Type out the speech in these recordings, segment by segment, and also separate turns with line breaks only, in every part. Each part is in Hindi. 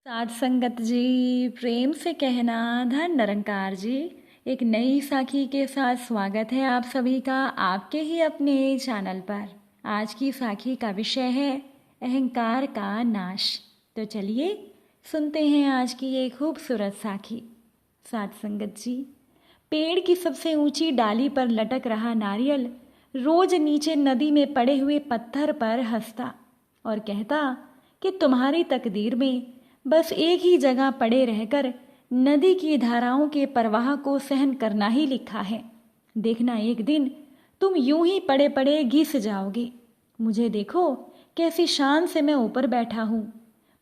साध संगत जी, प्रेम से कहना धन निरंकार जी। एक नई साखी के साथ स्वागत है आप सभी का आपके ही अपने चैनल पर। आज की साखी का विषय है अहंकार का नाश। तो चलिए सुनते हैं आज की ये खूबसूरत साखी। साध संगत जी, पेड़ की सबसे ऊंची डाली पर लटक रहा नारियल रोज नीचे नदी में पड़े हुए पत्थर पर हंसता और कहता कि तुम्हारी तकदीर में बस एक ही जगह पड़े रहकर नदी की धाराओं के प्रवाह को सहन करना ही लिखा है। देखना एक दिन तुम यूं ही पड़े पड़े घिस जाओगे। मुझे देखो कैसी शान से मैं ऊपर बैठा हूँ।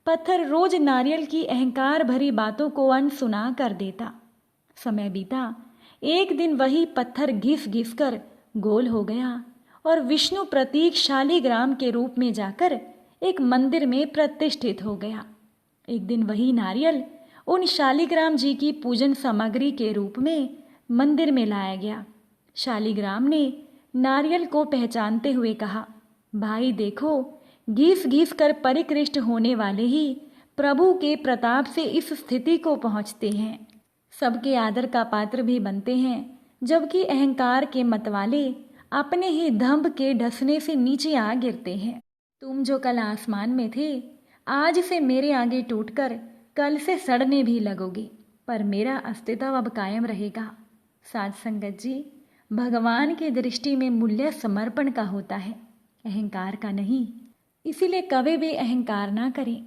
पत्थर रोज नारियल की अहंकार भरी बातों को अनसुना कर देता। समय बीता, एक दिन वही पत्थर घिस घिस कर गोल हो गया और विष्णु प्रतीक शालिग्राम के रूप में जाकर एक मंदिर में प्रतिष्ठित हो गया। एक दिन वही नारियल उन शालिग्राम जी की पूजन सामग्री के रूप में मंदिर में लाया गया। शालिग्राम ने नारियल को पहचानते हुए कहा, भाई देखो, घिस घिस कर परिकृष्ट होने वाले ही प्रभु के प्रताप से इस स्थिति को पहुंचते हैं। सबके आदर का पात्र भी बनते हैं, जबकि अहंकार के मतवाले अपने ही दंभ के ढसने से नीचे आ गिरते हैं। तुम जो कल आसमान में थे, आज से मेरे आगे टूटकर कल से सड़ने भी लगोगे, पर मेरा अस्तित्व अब कायम रहेगा। साध संगत जी, भगवान की दृष्टि में मूल्य समर्पण का होता है, अहंकार का नहीं। इसीलिए कभी भी अहंकार ना करें।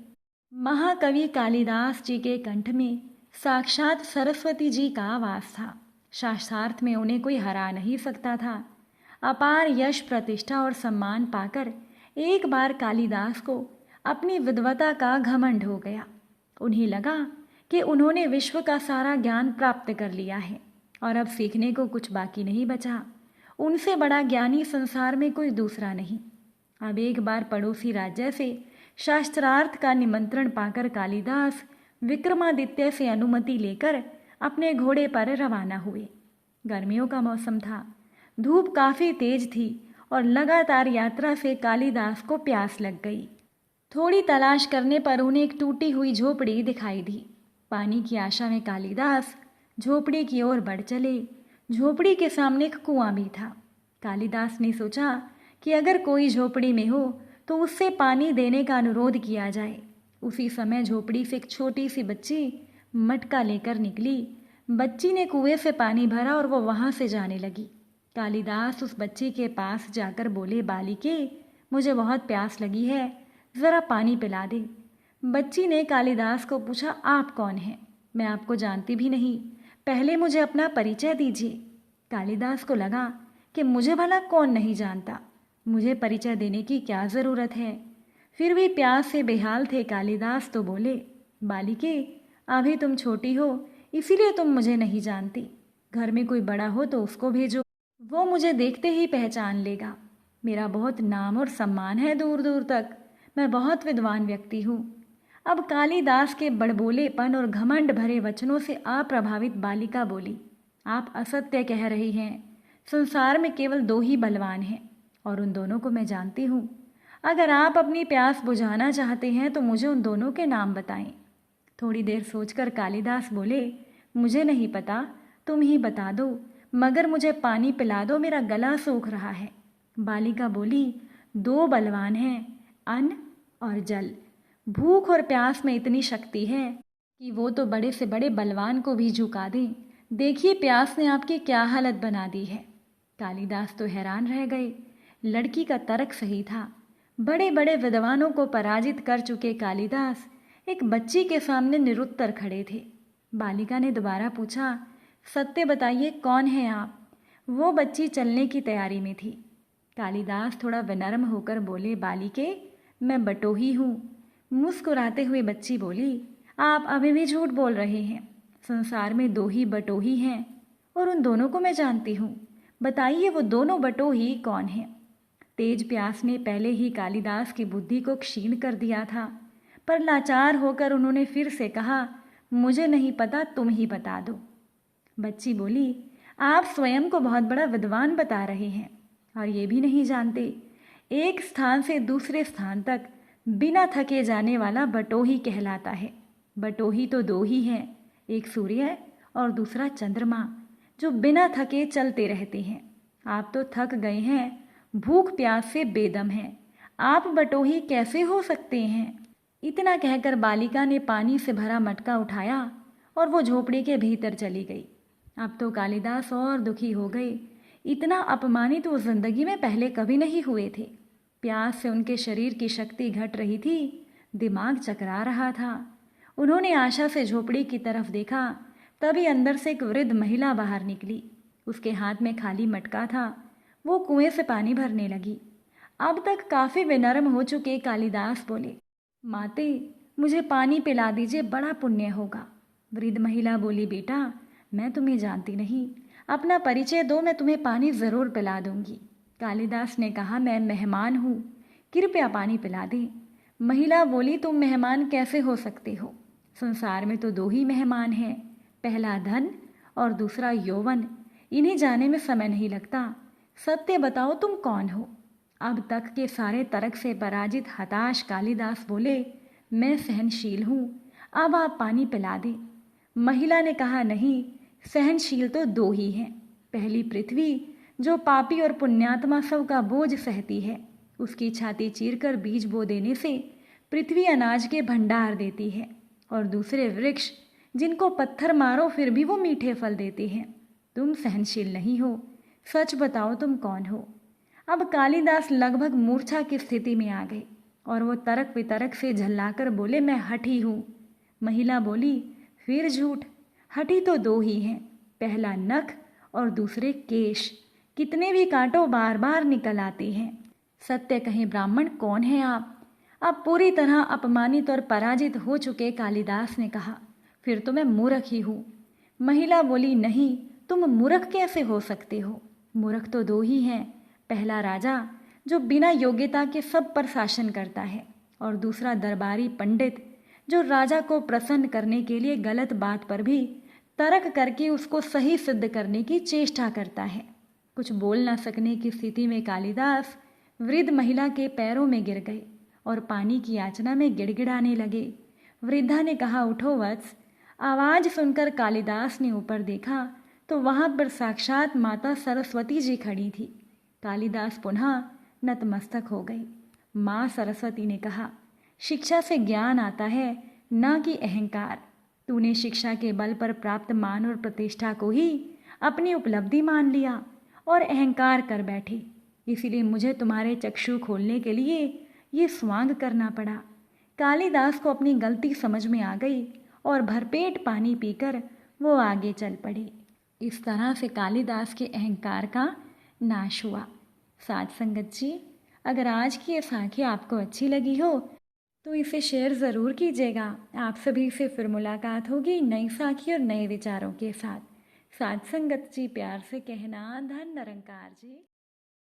महाकवि कालिदास जी के कंठ में साक्षात सरस्वती जी का वास था। शास्त्रार्थ में उन्हें कोई हरा नहीं सकता था। अपार यश, प्रतिष्ठा और सम्मान पाकर एक बार कालिदास को अपनी विद्वता का घमंड हो गया। उन्हें लगा कि उन्होंने विश्व का सारा ज्ञान प्राप्त कर लिया है और अब सीखने को कुछ बाकी नहीं बचा। उनसे बड़ा ज्ञानी संसार में कोई दूसरा नहीं। अब एक बार पड़ोसी राज्य से शास्त्रार्थ का निमंत्रण पाकर कालिदास विक्रमादित्य से अनुमति लेकर अपने घोड़े पर रवाना हुए। गर्मियों का मौसम था, धूप काफ़ी तेज थी और लगातार यात्रा से कालिदास को प्यास लग गई। थोड़ी तलाश करने पर उन्हें एक टूटी हुई झोपड़ी दिखाई दी। पानी की आशा में कालिदास झोपड़ी की ओर बढ़ चले। झोपड़ी के सामने एक कुआं भी था। कालिदास ने सोचा कि अगर कोई झोपड़ी में हो तो उससे पानी देने का अनुरोध किया जाए। उसी समय झोपड़ी से एक छोटी सी बच्ची मटका लेकर निकली। बच्ची ने कुएं से पानी भरा और वो वहां से जाने लगी। कालिदास उस बच्ची के पास जाकर बोले, बालिके, मुझे बहुत प्यास लगी है, ज़रा पानी पिला दे। बच्ची ने कालिदास को पूछा, आप कौन हैं? मैं आपको जानती भी नहीं, पहले मुझे अपना परिचय दीजिए। कालिदास को लगा कि मुझे भला कौन नहीं जानता, मुझे परिचय देने की क्या ज़रूरत है। फिर भी प्यास से बेहाल थे कालिदास तो बोले, बालिके, अभी तुम छोटी हो इसीलिए तुम मुझे नहीं जानती। घर में कोई बड़ा हो तो उसको भेजो, वो मुझे देखते ही पहचान लेगा। मेरा बहुत नाम और सम्मान है दूर दूर तक, मैं बहुत विद्वान व्यक्ति हूँ। अब कालिदास के बड़बोलेपन और घमंड भरे वचनों से अप्रभावित बालिका बोली, आप असत्य कह रही हैं। संसार में केवल दो ही बलवान हैं और उन दोनों को मैं जानती हूँ। अगर आप अपनी प्यास बुझाना चाहते हैं तो मुझे उन दोनों के नाम बताएं। थोड़ी देर सोचकर कालिदास बोले, मुझे नहीं पता, तुम ही बता दो, मगर मुझे पानी पिला दो, मेरा गला सूख रहा है। बालिका बोली, दो बलवान हैं, अन्न और जल। भूख और प्यास में इतनी शक्ति है कि वो तो बड़े से बड़े बलवान को भी झुका दें। देखिए प्यास ने आपकी क्या हालत बना दी है। कालिदास तो हैरान रह गए। लड़की का तर्क सही था। बड़े बड़े विद्वानों को पराजित कर चुके कालिदास एक बच्ची के सामने निरुत्तर खड़े थे। बालिका ने दोबारा पूछा, सत्य बताइए, कौन है आप? वो बच्ची चलने की तैयारी में थी। कालिदास थोड़ा विनम्र होकर बोले, बालिके, मैं बटोही हूँ। मुस्कुराते हुए बच्ची बोली, आप अभी भी झूठ बोल रहे हैं। संसार में दो ही बटोही हैं और उन दोनों को मैं जानती हूँ। बताइए वो दोनों बटोही कौन हैं? तेज प्यास ने पहले ही कालिदास की बुद्धि को क्षीण कर दिया था, पर लाचार होकर उन्होंने फिर से कहा, मुझे नहीं पता, तुम ही बता दो। बच्ची बोली, आप स्वयं को बहुत बड़ा विद्वान बता रहे हैं और ये भी नहीं जानते एक स्थान से दूसरे स्थान तक बिना थके जाने वाला बटोही कहलाता है। बटोही तो दो ही हैं, एक सूर्य और दूसरा चंद्रमा, जो बिना थके चलते रहते हैं। आप तो थक गए हैं, भूख प्यास से बेदम हैं। आप बटोही कैसे हो सकते हैं? इतना कहकर बालिका ने पानी से भरा मटका उठाया और वो झोपड़ी के भीतर चली गई। अब तो कालिदास और दुखी हो गए। इतना अपमानित वो जिंदगी में पहले कभी नहीं हुए थे। प्यास से उनके शरीर की शक्ति घट रही थी, दिमाग चकरा रहा था। उन्होंने आशा से झोपड़ी की तरफ देखा, तभी अंदर से एक वृद्ध महिला बाहर निकली। उसके हाथ में खाली मटका था। वो कुएं से पानी भरने लगी। अब तक काफी विनम्र हो चुके कालिदास बोले, माते, मुझे पानी पिला दीजिए, बड़ा पुण्य होगा। वृद्ध महिला बोली, बेटा, मैं तुम्हें जानती नहीं, अपना परिचय दो, मैं तुम्हें पानी जरूर पिला दूंगी। कालिदास ने कहा, मैं मेहमान हूँ, कृपया पानी पिला दे। महिला बोली, तुम मेहमान कैसे हो सकते हो? संसार में तो दो ही मेहमान हैं, पहला धन और दूसरा यौवन। इन्हें जाने में समय नहीं लगता। सत्य बताओ, तुम कौन हो? अब तक के सारे तर्क से पराजित हताश कालिदास बोले, मैं सहनशील हूँ, अब आप पानी पिला दें। महिला ने कहा, नहीं, सहनशील तो दो ही हैं। पहली पृथ्वी, जो पापी और पुण्यात्मा सब का बोझ सहती है। उसकी छाती चीरकर बीज बो देने से पृथ्वी अनाज के भंडार देती है। और दूसरे वृक्ष, जिनको पत्थर मारो फिर भी वो मीठे फल देते हैं। तुम सहनशील नहीं हो, सच बताओ तुम कौन हो? अब कालिदास लगभग मूर्छा की स्थिति में आ गए और वो तर्क वितर्क से झल्लाकर बोले, मैं हठी हूँ। महिला बोली, फिर झूठ। हठी तो दो ही हैं, पहला नख और दूसरे केश। कितने भी काटो बार बार निकल आते हैं। सत्य कहें ब्राह्मण, कौन है आप? अब पूरी तरह अपमानित और पराजित हो चुके कालिदास ने कहा, फिर तो मैं मूर्ख ही हूँ। महिला बोली, नहीं, तुम मूर्ख कैसे हो सकते हो? मूर्ख तो दो ही हैं, पहला राजा, जो बिना योग्यता के सब पर शासन करता है, और दूसरा दरबारी पंडित, जो राजा को प्रसन्न करने के लिए गलत बात पर भी तर्क करके उसको सही सिद्ध करने की चेष्टा करता है। कुछ बोल न सकने की स्थिति में कालिदास वृद्ध महिला के पैरों में गिर गए और पानी की याचना में गिड़गिड़ाने लगे। वृद्धा ने कहा, उठो वत्स। आवाज सुनकर कालिदास ने ऊपर देखा तो वहां पर साक्षात माता सरस्वती जी खड़ी थी। कालिदास पुनः नतमस्तक हो गए। माँ सरस्वती ने कहा, शिक्षा से ज्ञान आता है, न कि अहंकार। तूने शिक्षा के बल पर प्राप्त मान और प्रतिष्ठा को ही अपनी उपलब्धि मान लिया और अहंकार कर बैठे। इसीलिए मुझे तुम्हारे चक्षु खोलने के लिए ये स्वांग करना पड़ा। कालिदास को अपनी गलती समझ में आ गई और भरपेट पानी पीकर वो आगे चल पड़े। इस तरह से कालिदास के अहंकार का नाश हुआ। साथ संगत जी, अगर आज की ये साखी आपको अच्छी लगी हो तो इसे शेयर ज़रूर कीजिएगा। आप सभी से फिर मुलाकात होगी नई साखी और नए विचारों के साथ। साथ संगत जी, प्यार से कहना, धन निरंकार जी।